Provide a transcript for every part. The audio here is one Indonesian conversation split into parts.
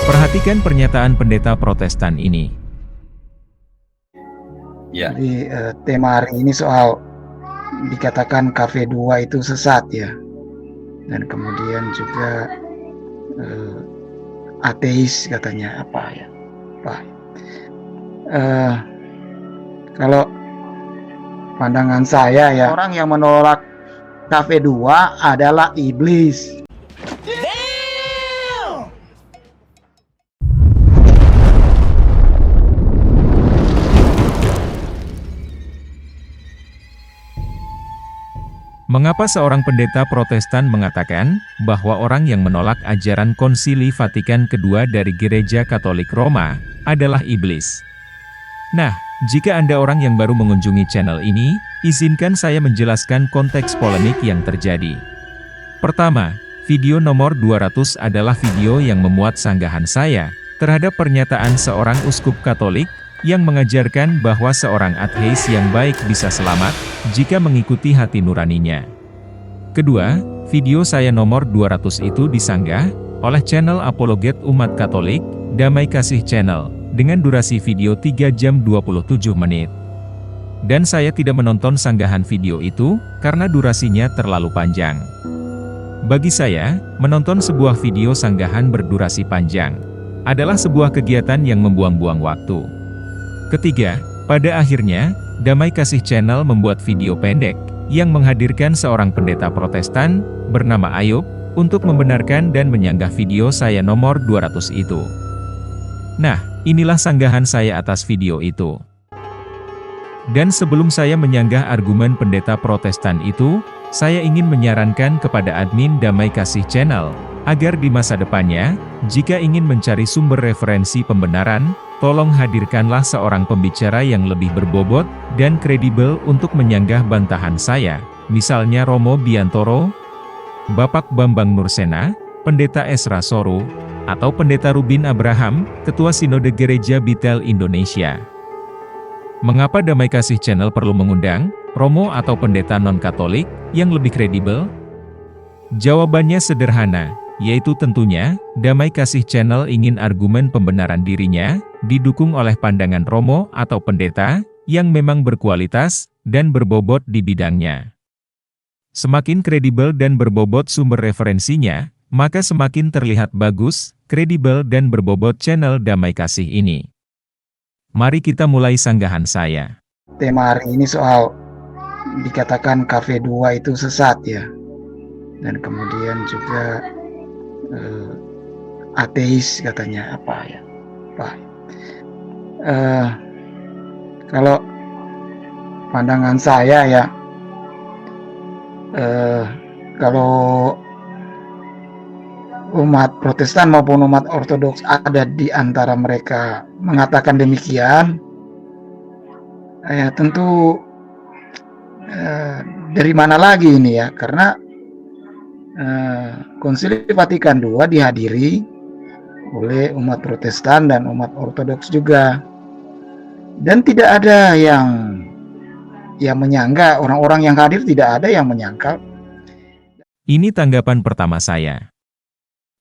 Perhatikan pernyataan pendeta Protestan ini. Ya. Jadi tema hari ini soal dikatakan Cafe 2 itu sesat ya. Dan kemudian juga ateis katanya apa ya. Kalau pandangan saya ya, orang yang menolak Cafe 2 adalah iblis. Mengapa seorang pendeta Protestan mengatakan bahwa orang yang menolak ajaran Konsili Vatikan II dari Gereja Katolik Roma adalah iblis? Nah, jika Anda orang yang baru mengunjungi channel ini, izinkan saya menjelaskan konteks polemik yang terjadi. Pertama, video nomor 200 adalah video yang memuat sanggahan saya terhadap pernyataan seorang uskup Katolik yang mengajarkan bahwa seorang ateis yang baik bisa selamat jika mengikuti hati nuraninya. Kedua, video saya nomor 200 itu disanggah oleh channel apologet umat Katolik, Damai Kasih Channel, dengan durasi video 3 jam 27 menit. Dan saya tidak menonton sanggahan video itu karena durasinya terlalu panjang. Bagi saya, menonton sebuah video sanggahan berdurasi panjang adalah sebuah kegiatan yang membuang-buang waktu. Ketiga, pada akhirnya, Damai Kasih Channel membuat video pendek yang menghadirkan seorang pendeta Protestan bernama Ayub untuk membenarkan dan menyanggah video saya nomor 200 itu. Nah, inilah sanggahan saya atas video itu. Dan sebelum saya menyanggah argumen pendeta Protestan itu, saya ingin menyarankan kepada admin Damai Kasih Channel agar di masa depannya, jika ingin mencari sumber referensi pembenaran, tolong hadirkanlah seorang pembicara yang lebih berbobot dan kredibel untuk menyanggah bantahan saya, misalnya Romo Biantoro, Bapak Bambang Nursena, Pendeta Esra Soru, atau Pendeta Rubin Abraham, Ketua Sinode Gereja Bitel Indonesia. Mengapa Damai Kasih Channel perlu mengundang Romo atau pendeta non-Katolik yang lebih kredibel? Jawabannya sederhana, yaitu tentunya, Damai Kasih Channel ingin argumen pembenaran dirinya didukung oleh pandangan Romo atau pendeta yang memang berkualitas dan berbobot di bidangnya. Semakin kredibel dan berbobot sumber referensinya, maka semakin terlihat bagus, kredibel dan berbobot channel Damai Kasih ini. Mari kita mulai sanggahan saya. Tema hari ini soal dikatakan Cafe 2 itu sesat ya. Dan kemudian juga ateis katanya apa ya. Kalau pandangan saya ya, kalau umat Protestan maupun umat Ortodoks ada di antara mereka mengatakan demikian, ya tentu dari mana lagi ini ya, karena Konsili Vatikan II dihadiri oleh umat Protestan dan umat Ortodoks juga, dan tidak ada yang menyangka, orang-orang yang hadir tidak ada yang menyangkal. Ini tanggapan pertama saya.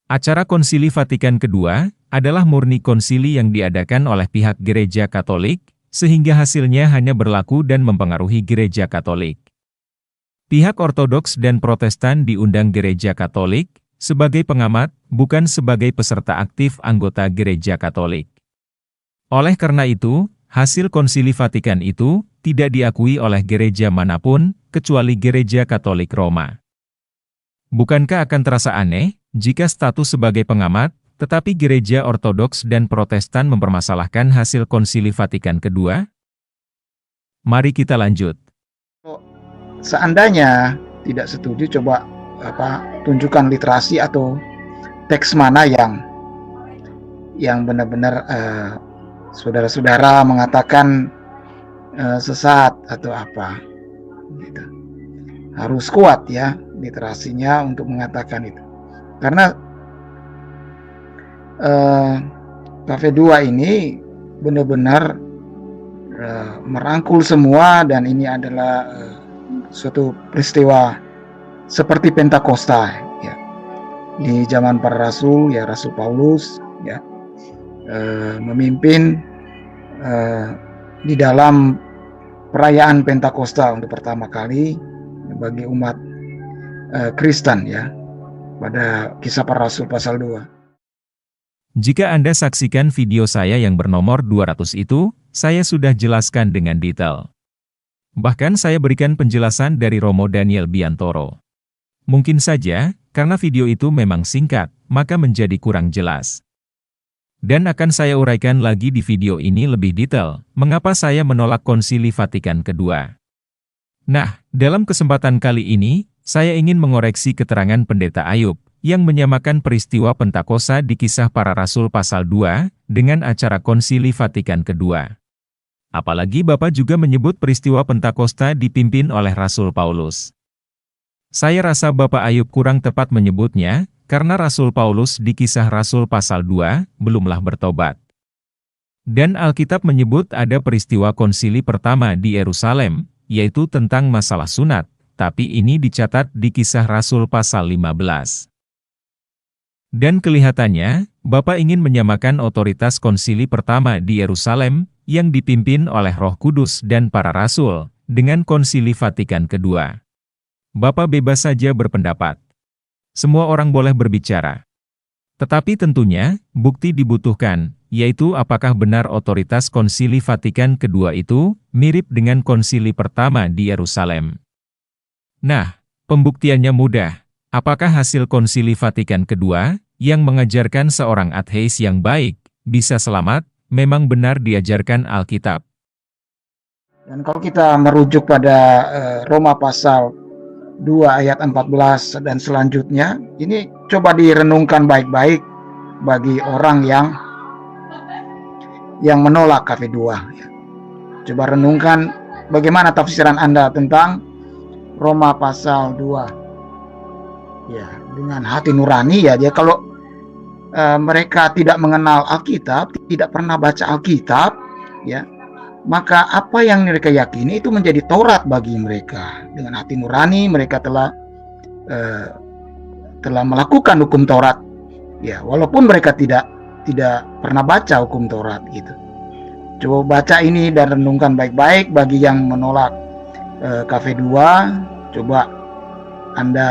Acara Konsili Vatikan II adalah murni konsili yang diadakan oleh pihak Gereja Katolik, sehingga hasilnya hanya berlaku dan mempengaruhi Gereja Katolik. Pihak Ortodoks dan Protestan diundang Gereja Katolik sebagai pengamat, bukan sebagai peserta aktif anggota Gereja Katolik. Oleh karena itu, hasil Konsili Vatikan itu tidak diakui oleh gereja manapun, kecuali Gereja Katolik Roma. Bukankah akan terasa aneh jika status sebagai pengamat, tetapi Gereja Ortodoks dan Protestan mempermasalahkan hasil Konsili Vatikan II? Mari kita lanjut. Seandainya tidak setuju, coba tunjukkan literasi atau teks mana yang benar-benar saudara-saudara mengatakan sesat atau apa gitu. Harus kuat ya literasinya untuk mengatakan itu, karena Cafe 2 ini benar-benar merangkul semua, dan ini adalah suatu peristiwa seperti Pentakosta ya, di zaman para rasul ya, Rasul Paulus ya, memimpin di dalam perayaan Pentakosta untuk pertama kali bagi umat Kristen ya, pada Kisah Para Rasul pasal 2. Jika Anda saksikan video saya yang bernomor 200 itu, saya sudah jelaskan dengan detail. Bahkan saya berikan penjelasan dari Romo Daniel Biantoro. Mungkin saja, karena video itu memang singkat, maka menjadi kurang jelas. Dan akan saya uraikan lagi di video ini lebih detail, mengapa saya menolak Konsili Vatikan II. Nah, dalam kesempatan kali ini, saya ingin mengoreksi keterangan Pendeta Ayub, yang menyamakan peristiwa Pentakosta di Kisah Para Rasul pasal 2, dengan acara Konsili Vatikan II. Apalagi Bapak juga menyebut peristiwa Pentakosta dipimpin oleh Rasul Paulus. Saya rasa Bapak Ayub kurang tepat menyebutnya, karena Rasul Paulus di Kisah Rasul pasal 2, belumlah bertobat. Dan Alkitab menyebut ada peristiwa konsili pertama di Yerusalem, yaitu tentang masalah sunat, tapi ini dicatat di Kisah Rasul pasal 15. Dan kelihatannya, Bapak ingin menyamakan otoritas konsili pertama di Yerusalem, yang dipimpin oleh Roh Kudus dan para rasul, dengan Konsili Vatikan II. Bapak bebas saja berpendapat. Semua orang boleh berbicara. Tetapi tentunya, bukti dibutuhkan, yaitu apakah benar otoritas Konsili Vatikan II itu mirip dengan konsili pertama di Yerusalem. Nah, pembuktiannya mudah. Apakah hasil Konsili Vatikan II, yang mengajarkan seorang ateis yang baik, bisa selamat, memang benar diajarkan Alkitab? Dan kalau kita merujuk pada Roma pasal 2 ayat 14 dan selanjutnya, ini coba direnungkan baik-baik bagi orang yang menolak KV2. Ya. Coba renungkan bagaimana tafsiran Anda tentang Roma pasal 2. Ya, dengan hati nurani ya, dia kalau mereka tidak mengenal Alkitab, tidak pernah baca Alkitab, ya, maka apa yang mereka yakini itu menjadi Taurat bagi mereka. Dengan hati nurani mereka telah melakukan hukum Taurat, ya, walaupun mereka tidak pernah baca hukum Taurat gitu. Coba baca ini dan renungkan baik-baik bagi yang menolak KV2. Coba Anda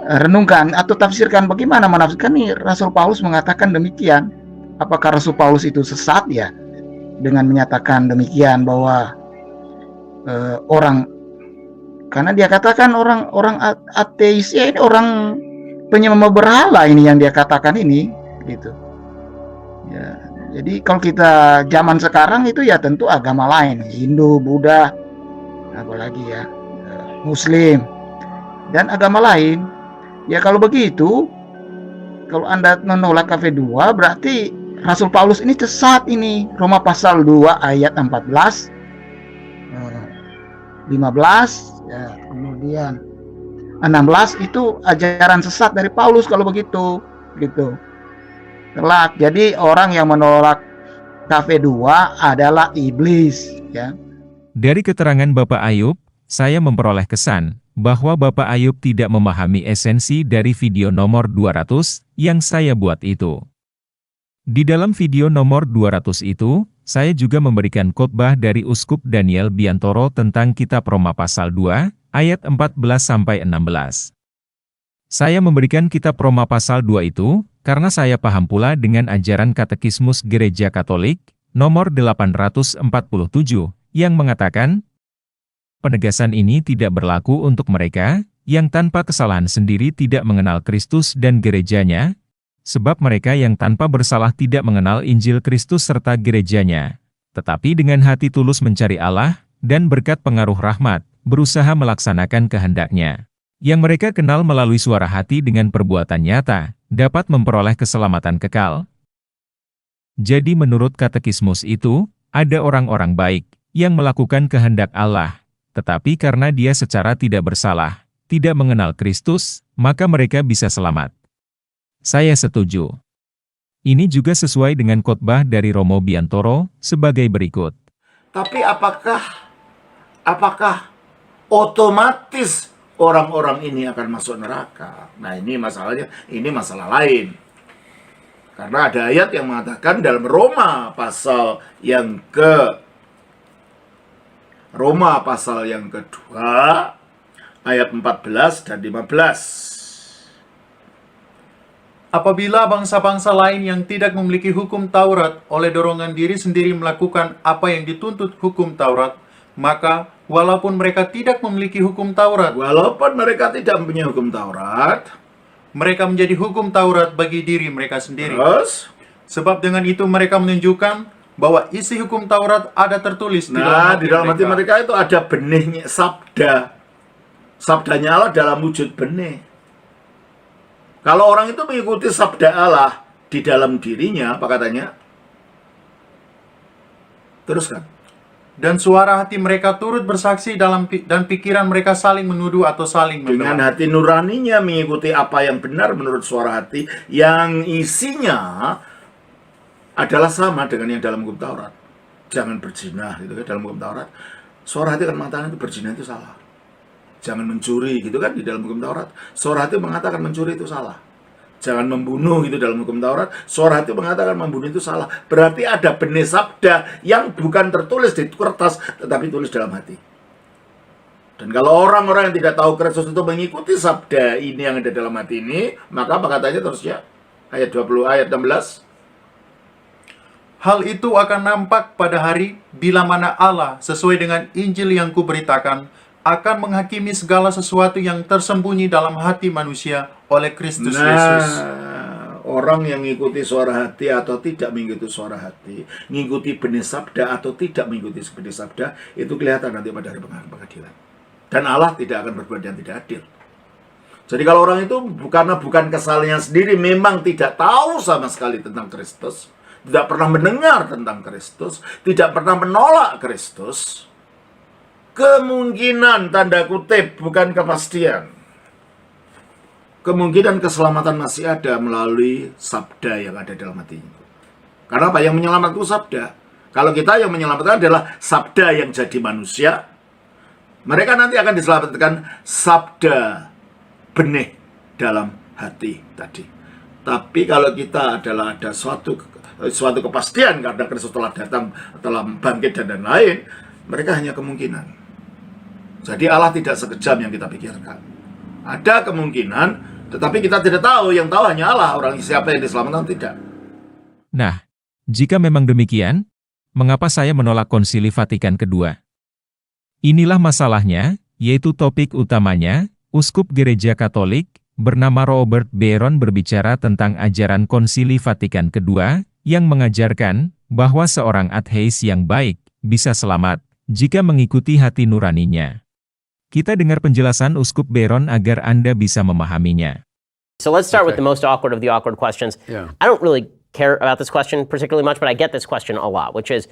renungkan atau tafsirkan bagaimana menafsirkan nih. Rasul Paulus mengatakan demikian. Apakah Rasul Paulus itu sesat ya dengan menyatakan demikian bahwa orang, karena dia katakan orang ateis ya, ini orang penyembah berhala ini yang dia katakan ini gitu ya. Jadi kalau kita zaman sekarang itu ya tentu agama lain, Hindu, Buddha, apalagi ya Muslim dan agama lain. Ya kalau begitu, kalau Anda menolak KV2 berarti Rasul Paulus ini sesat ini. Roma pasal 2 ayat 14, 15, ya, kemudian 16 itu ajaran sesat dari Paulus kalau begitu, gitu. Telak. Jadi orang yang menolak KV2 adalah iblis, ya. Dari keterangan Bapak Ayub, saya memperoleh kesan bahwa Bapak Ayub tidak memahami esensi dari video nomor 200 yang saya buat itu. Di dalam video nomor 200 itu, saya juga memberikan khotbah dari Uskup Daniel Biantoro tentang Kitab Roma pasal 2, ayat 14-16. Saya memberikan Kitab Roma pasal 2 itu, karena saya paham pula dengan ajaran Katekismus Gereja Katolik, nomor 847, yang mengatakan, penegasan ini tidak berlaku untuk mereka yang tanpa kesalahan sendiri tidak mengenal Kristus dan gerejanya, sebab mereka yang tanpa bersalah tidak mengenal Injil Kristus serta gerejanya, tetapi dengan hati tulus mencari Allah, dan berkat pengaruh rahmat, berusaha melaksanakan kehendak-Nya, yang mereka kenal melalui suara hati dengan perbuatan nyata, dapat memperoleh keselamatan kekal. Jadi menurut katekismus itu, ada orang-orang baik, yang melakukan kehendak Allah, tetapi karena dia secara tidak bersalah, tidak mengenal Kristus, maka mereka bisa selamat. Saya setuju. Ini juga sesuai dengan khotbah dari Romo Biantoro sebagai berikut. Tapi apakah otomatis orang-orang ini akan masuk neraka? Nah, ini masalahnya, ini masalah lain. Karena ada ayat yang mengatakan dalam Roma pasal yang kedua ayat 14 dan 15. Apabila bangsa-bangsa lain yang tidak memiliki hukum Taurat oleh dorongan diri sendiri melakukan apa yang dituntut hukum Taurat, maka walaupun mereka tidak memiliki hukum Taurat, Walaupun mereka tidak mempunyai hukum Taurat, mereka menjadi hukum Taurat bagi diri mereka sendiri. terus, Sebab dengan itu mereka menunjukkan bahwa isi hukum Taurat ada tertulis di dalam hati mereka itu ada benihnya sabda. Sabdanya Allah dalam wujud benih. Kalau orang itu mengikuti sabda Allah di dalam dirinya, apa katanya? Teruskan. Dan suara hati mereka turut bersaksi dan pikiran mereka saling menuduh atau saling Dengan membela. hati nuraninya mengikuti apa yang benar menurut suara hati, yang isinya adalah sama dengan yang dalam hukum Taurat. Jangan berzina, gitu kan, dalam hukum Taurat. Suara hati akan mengatakan itu berzina itu salah. Jangan mencuri, gitu kan, di dalam hukum Taurat. Suara hati mengatakan mencuri itu salah. Jangan membunuh, gitu dalam hukum Taurat. Suara hati mengatakan membunuh itu salah. Berarti ada benih sabda yang bukan tertulis di kertas, tetapi tulis dalam hati. Dan kalau orang-orang yang tidak tahu Kristus itu mengikuti sabda ini yang ada dalam hati ini, maka apa katanya terusnya? Ayat 20, ayat 16. Hal itu akan nampak pada hari bila mana Allah sesuai dengan Injil yang kuberitakan akan menghakimi segala sesuatu yang tersembunyi dalam hati manusia oleh Kristus Yesus. Orang yang mengikuti suara hati atau tidak mengikuti suara hati, mengikuti benih sabda atau tidak mengikuti benih sabda, itu kelihatan nanti pada hari pengadilan. Dan Allah tidak akan berbuat yang tidak adil. Jadi kalau orang itu karena bukan kesalahannya sendiri, memang tidak tahu sama sekali tentang Kristus, tidak pernah mendengar tentang Kristus, tidak pernah menolak Kristus, kemungkinan, tanda kutip, bukan kepastian, kemungkinan keselamatan masih ada melalui sabda yang ada dalam hatinya. Karena apa? Yang menyelamatkan itu sabda. Kalau kita yang menyelamatkan adalah sabda yang jadi manusia, mereka nanti akan diselamatkan sabda benih dalam hati tadi. Tapi kalau kita adalah ada suatu kepastian karena Kristus telah datang, telah bangkit dan lain, mereka hanya kemungkinan. Jadi Allah tidak sekejam yang kita pikirkan. Ada kemungkinan, tetapi kita tidak tahu. Yang tahu hanya Allah. Orang siapa yang diselamatkan tidak. Nah, jika memang demikian, mengapa saya menolak Konsili Vatikan II? Inilah masalahnya, yaitu topik utamanya, Uskup Gereja Katolik, bernama Robert Barron berbicara tentang ajaran Konsili Vatikan II, yang mengajarkan bahwa seorang ateis yang baik bisa selamat jika mengikuti hati nuraninya. Kita dengar penjelasan Uskup Barron agar Anda bisa memahaminya. So let's start with the most awkward of the awkward questions. Yeah. I don't really care about this question particularly much, but I get this question a lot, which is,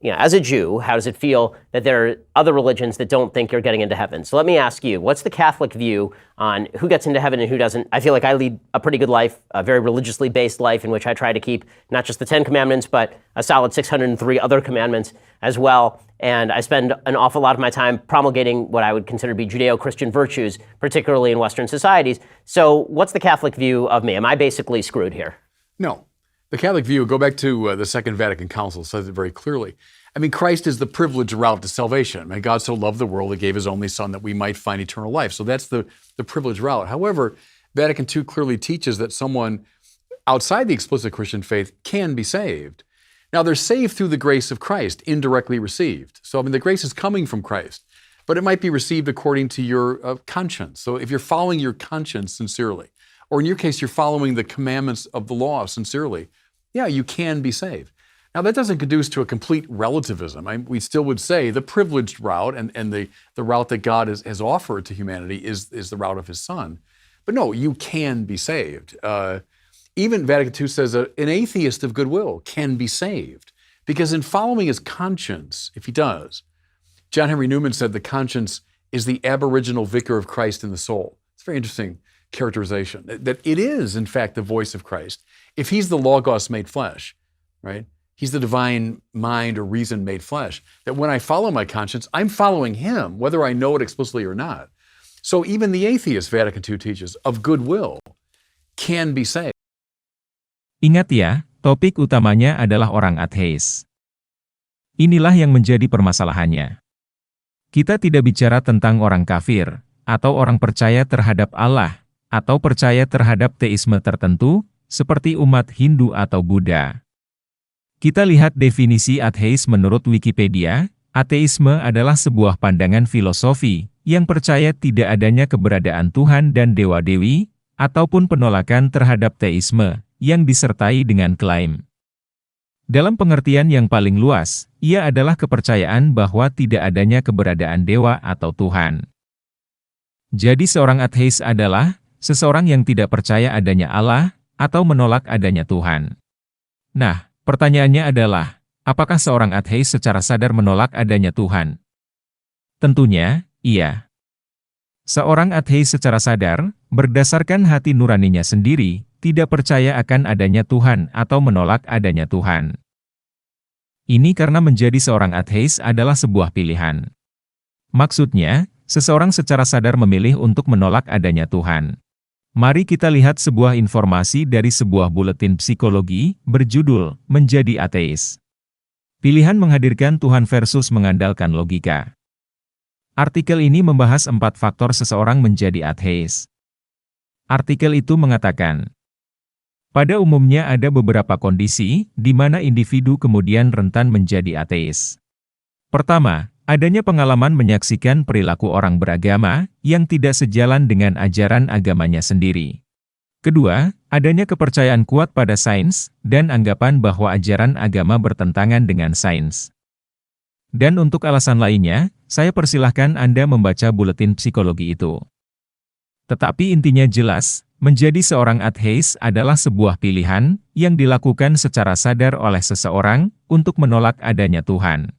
as a Jew, how does it feel that there are other religions that don't think you're getting into heaven? So let me ask you, what's the Catholic view on who gets into heaven and who doesn't? I feel like I lead a pretty good life, a very religiously based life in which I try to keep not just the 10 commandments, but a solid 603 other commandments as well. And I spend an awful lot of my time promulgating what I would consider to be Judeo-Christian virtues, particularly in Western societies. So what's the Catholic view of me? Am I basically screwed here? No. The Catholic view, go back to the Second Vatican Council, says it very clearly. I mean, Christ is the privileged route to salvation. I mean, God so loved the world, he gave his only son that we might find eternal life. So that's the privileged route. However, Vatican II clearly teaches that someone outside the explicit Christian faith can be saved. Now, they're saved through the grace of Christ, indirectly received. So, I mean, the grace is coming from Christ, but it might be received according to your conscience. So if you're following your conscience sincerely, or in your case, you're following the commandments of the law sincerely, yeah, you can be saved. Now, that doesn't conduce to a complete relativism. We still would say the privileged route and the route that God has offered to humanity is the route of his son. But no, you can be saved. Even Vatican II says an atheist of goodwill can be saved. Because in following his conscience, if he does, John Henry Newman said the conscience is the aboriginal vicar of Christ in the soul. It's a very interesting characterization, that it is, in fact, the voice of Christ. If he's the Logos made flesh, right? He's the divine mind or reason made flesh. That when I follow my conscience, I'm following him, whether I know it explicitly or not. So even the atheist, Vatican II teaches, of goodwill, can be saved. Ingat ya, topik utamanya adalah orang ateis. Inilah yang menjadi permasalahannya. Kita tidak bicara tentang orang kafir, atau orang percaya terhadap Allah, atau percaya terhadap teisme tertentu, seperti umat Hindu atau Buddha. Kita lihat definisi ateis menurut Wikipedia. Ateisme adalah sebuah pandangan filosofi yang percaya tidak adanya keberadaan Tuhan dan dewa-dewi, ataupun penolakan terhadap teisme yang disertai dengan klaim. Dalam pengertian yang paling luas, ia adalah kepercayaan bahwa tidak adanya keberadaan dewa atau Tuhan. Jadi seorang ateis adalah seseorang yang tidak percaya adanya Allah atau menolak adanya Tuhan. Nah, pertanyaannya adalah, apakah seorang ateis secara sadar menolak adanya Tuhan? Tentunya, iya. Seorang ateis secara sadar, berdasarkan hati nuraninya sendiri, tidak percaya akan adanya Tuhan atau menolak adanya Tuhan. Ini karena menjadi seorang ateis adalah sebuah pilihan. Maksudnya, seseorang secara sadar memilih untuk menolak adanya Tuhan. Mari kita lihat sebuah informasi dari sebuah buletin psikologi berjudul "Menjadi Ateis". Pilihan menghadirkan Tuhan versus mengandalkan logika. Artikel ini membahas 4 faktor seseorang menjadi ateis. Artikel itu mengatakan, pada umumnya ada beberapa kondisi di mana individu kemudian rentan menjadi ateis. Pertama, adanya pengalaman menyaksikan perilaku orang beragama yang tidak sejalan dengan ajaran agamanya sendiri. Kedua, adanya kepercayaan kuat pada sains dan anggapan bahwa ajaran agama bertentangan dengan sains. Dan untuk alasan lainnya, saya persilahkan Anda membaca buletin psikologi itu. Tetapi intinya jelas, menjadi seorang ateis adalah sebuah pilihan yang dilakukan secara sadar oleh seseorang untuk menolak adanya Tuhan.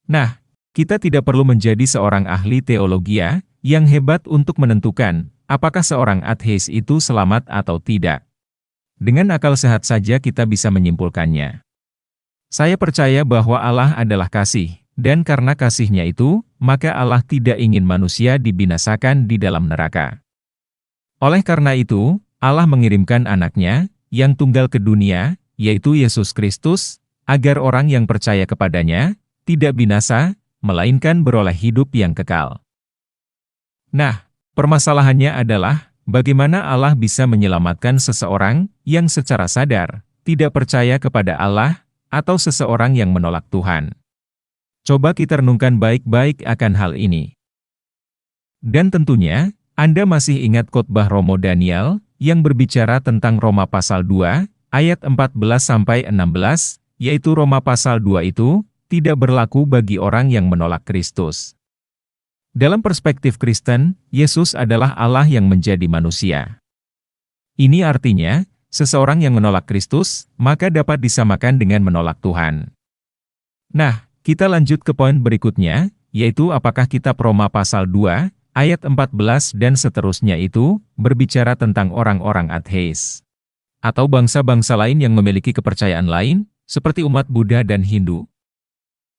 Nah, kita tidak perlu menjadi seorang ahli teologi yang hebat untuk menentukan apakah seorang ateis itu selamat atau tidak. Dengan akal sehat saja kita bisa menyimpulkannya. Saya percaya bahwa Allah adalah kasih, dan karena kasih-Nya itu, maka Allah tidak ingin manusia dibinasakan di dalam neraka. Oleh karena itu, Allah mengirimkan anaknya, yang tunggal ke dunia, yaitu Yesus Kristus, agar orang yang percaya kepadanya, tidak binasa, melainkan beroleh hidup yang kekal. Nah, permasalahannya adalah, bagaimana Allah bisa menyelamatkan seseorang yang secara sadar tidak percaya kepada Allah, atau seseorang yang menolak Tuhan. Coba kita renungkan baik-baik akan hal ini. Dan tentunya, Anda masih ingat khotbah Romo Daniel yang berbicara tentang Roma pasal 2, ayat 14-16, yaitu Roma pasal 2 itu tidak berlaku bagi orang yang menolak Kristus. Dalam perspektif Kristen, Yesus adalah Allah yang menjadi manusia. Ini artinya, seseorang yang menolak Kristus, maka dapat disamakan dengan menolak Tuhan. Nah, kita lanjut ke poin berikutnya, yaitu apakah kitab Roma pasal 2, ayat 14 dan seterusnya itu, berbicara tentang orang-orang ateis. Atau bangsa-bangsa lain yang memiliki kepercayaan lain, seperti umat Buddha dan Hindu.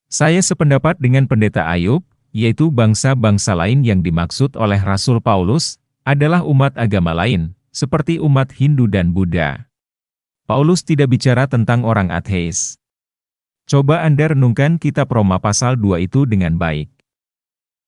Saya sependapat dengan Pendeta Ayub, yaitu bangsa-bangsa lain yang dimaksud oleh Rasul Paulus, adalah umat agama lain, seperti umat Hindu dan Buddha. Paulus tidak bicara tentang orang ateis. Coba Anda renungkan kitab Roma pasal 2 itu dengan baik.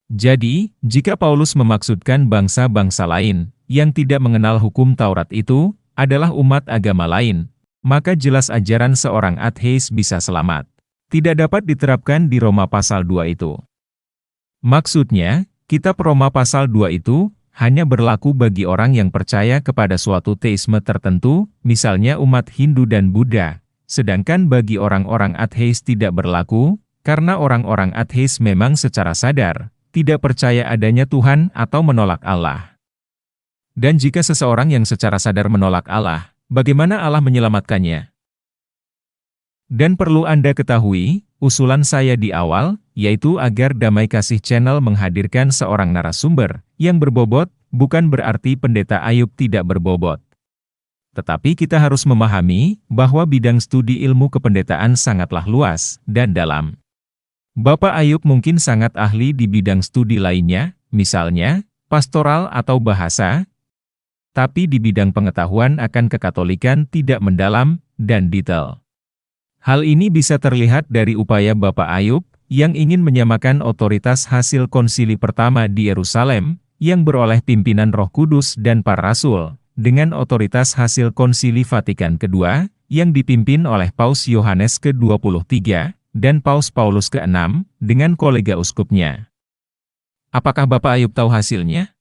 Jadi, jika Paulus memaksudkan bangsa-bangsa lain, yang tidak mengenal hukum Taurat itu, adalah umat agama lain, maka jelas ajaran seorang ateis bisa selamat. Tidak dapat diterapkan di Roma pasal 2 itu. Maksudnya, kitab Roma pasal 2 itu hanya berlaku bagi orang yang percaya kepada suatu teisme tertentu, misalnya umat Hindu dan Buddha, sedangkan bagi orang-orang ateis tidak berlaku, karena orang-orang ateis memang secara sadar tidak percaya adanya Tuhan atau menolak Allah. Dan jika seseorang yang secara sadar menolak Allah, bagaimana Allah menyelamatkannya? Dan perlu Anda ketahui, usulan saya di awal, yaitu agar Damai Kasih Channel menghadirkan seorang narasumber yang berbobot, bukan berarti Pendeta Ayub tidak berbobot. Tetapi kita harus memahami bahwa bidang studi ilmu kependetaan sangatlah luas dan dalam. Bapak Ayub mungkin sangat ahli di bidang studi lainnya, misalnya pastoral atau bahasa. tapi di bidang pengetahuan akan kekatolikan tidak mendalam dan detail. Hal ini bisa terlihat dari upaya Bapak Ayub yang ingin menyamakan otoritas hasil konsili pertama di Yerusalem, yang beroleh pimpinan Roh Kudus dan para rasul, dengan otoritas hasil konsili Vatikan kedua, yang dipimpin oleh Paus Yohanes ke-23, dan Paus Paulus ke-6, dengan kolega uskupnya. Apakah Bapak Ayub tahu hasilnya?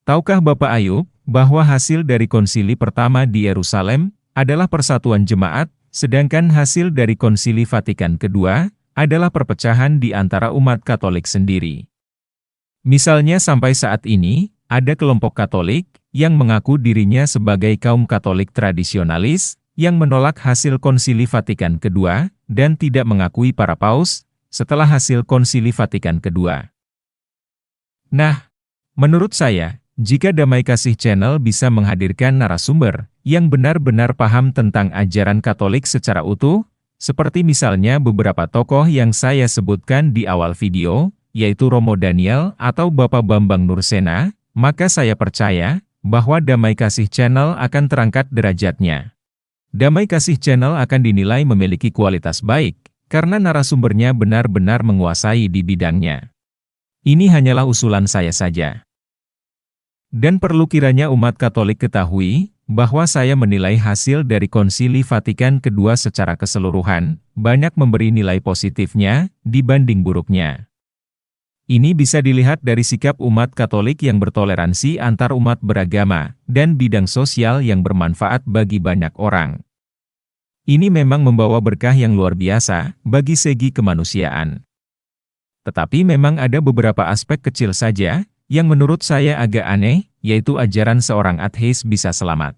Tahukah Bapak Ayub, bahwa hasil dari konsili pertama di Yerusalem, adalah persatuan jemaat, sedangkan hasil dari konsili Vatikan kedua, adalah perpecahan di antara umat Katolik sendiri. Misalnya sampai saat ini, ada kelompok Katolik, yang mengaku dirinya sebagai kaum Katolik tradisionalis, yang menolak hasil konsili Vatikan kedua, dan tidak mengakui para paus, setelah hasil konsili Vatikan kedua. Nah, menurut saya, jika Damai Kasih Channel bisa menghadirkan narasumber yang benar-benar paham tentang ajaran Katolik secara utuh, seperti misalnya beberapa tokoh yang saya sebutkan di awal video, yaitu Romo Daniel atau Bapak Bambang Nursena, maka saya percaya bahwa Damai Kasih Channel akan terangkat derajatnya. Damai Kasih Channel akan dinilai memiliki kualitas baik, karena narasumbernya benar-benar menguasai di bidangnya. Ini hanyalah usulan saya saja. Dan perlu kiranya umat Katolik ketahui, bahwa saya menilai hasil dari Konsili Vatikan kedua secara keseluruhan, banyak memberi nilai positifnya, dibanding buruknya. Ini bisa dilihat dari sikap umat Katolik yang bertoleransi antar umat beragama, dan bidang sosial yang bermanfaat bagi banyak orang. Ini memang membawa berkah yang luar biasa, bagi segi kemanusiaan. Tetapi memang ada beberapa aspek kecil saja, yang menurut saya agak aneh, yaitu ajaran seorang ateis bisa selamat.